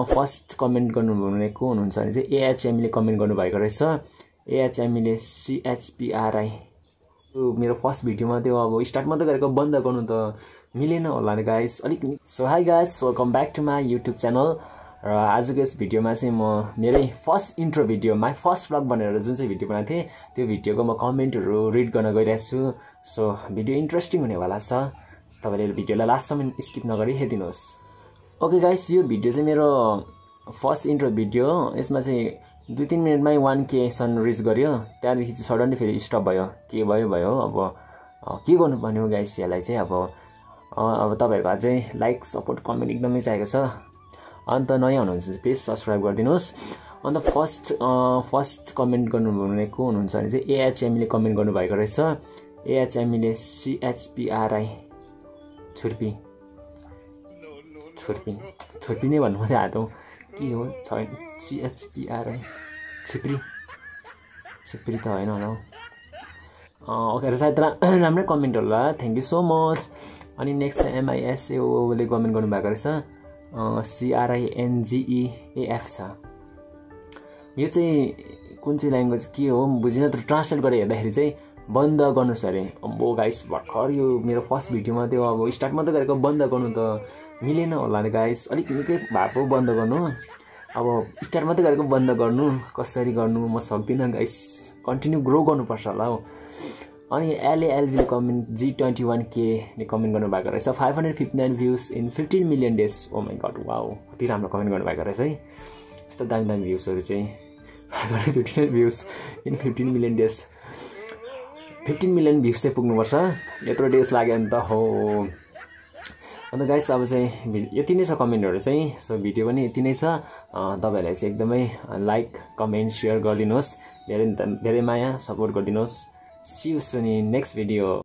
First comment गर्नुभने को हुनुहुन्छ भने चाहिँ एएचएमले कमेन्ट गर्नुभएको रहेछ। एएचएमले CHPRI मेरो फर्स्ट भिडियोमा त्यो अब स्टार्ट मात्रै गरेको बन्द गर्नु त मिलेन होला नि गाइस अलिक। So hi guys, welcome back to my YouTube channel. र आजको यस भिडियोमा चाहिँ म मेरै first intro video my first vlog भनेर जुन चाहिँ भिडियो बनाएको थिएँ त्यो भिडियोको म कमेन्टहरू रिड गर्न गइरहेको छु। सो भिडियो इन्ट्रेस्टिङ हुनेवाला छ, तपाईँले भिडियोलाई लास्टसम्म स्किप नगरी हेरिदिनुहोस्। ओके गाइस, यो भिडियो चाहिँ मेरो फर्स्ट इन्ट्रो भिडियो हो। यसमा चाहिँ 2-3 मिनटमै 1K सन रिच गर्यो, त्यहाँदेखि चाहिँ सडनली फेरि स्टप भयो। के भयो अब के गर्नुपर्ने हो गाइस यसलाई चाहिँ अब तपाईँहरूको अझै लाइक सपोर्ट कमेन्ट एकदमै चाहिएको छ। अन्त नयाँ हुनुहुन्छ चाहिँ प्लिज सब्सक्राइब गरिदिनुहोस्। अन्त फर्स्ट कमेन्ट गर्नुभने को हुनुहुन्छ भने चाहिँ एएचएमले कमेन्ट गर्नुभएको रहेछ। एएचएमले CHPRI छुर्पी नै भन्नु मात्रै हातौँ के हो छैन। CHPRI छिप्री त होइन होला हौ। ओके, सायद राम्रै कमेन्ट होला, थ्याङ्क यू सो मच। अनि नेक्स्ट MISAOले कमेन्ट गर्नुभएको रहेछ। CRINGEAF छ। यो चाहिँ कुन चाहिँ ल्याङ्ग्वेज के हो बुझिनँ, तर ट्रान्सलेट गरेर हेर्दाखेरि चाहिँ बन्द गर्नुहोस् अरे। अम्बो गाइस, भर्खर यो मेरो फर्स्ट भिडियोमा त्यो अब स्टार्ट मात्रै गरेको बन्द गर्नु त मिलेन होला नि गाइस, अलिक निकै भएको बन्द गर्नु। अब स्टार्ट मात्रै गरेको बन्द गर्नु कसरी गर्नु म सक्दिनँ गाइस, कन्टिन्यू ग्रो गर्नुपर्छ होला हौ। अनि LALVले कमेन्ट G21K ले कमेन्ट गर्नुभएको रहेछ। 559 views in 15 million days. Oh my god, wow, कति राम्रो कमेन्ट गर्नुभएको रहेछ है। यस्तो दामी भ्युजहरू चाहिँ 559 views in 15 million days. 15 million views चाहिँ पुग्नुपर्छ, यत्रो डेज लाग्यो नि त हो। अन्त गाइस अब चाहिँ यति नै छ कमेन्टहरू चाहिँ। सो भिडियो पनि यति नै छ। तपाईँहरूलाई चाहिँ एकदमै लाइक कमेन्ट सेयर गरिदिनुहोस्, धेरै माया सपोर्ट गरिदिनुहोस्। See you soon in next video.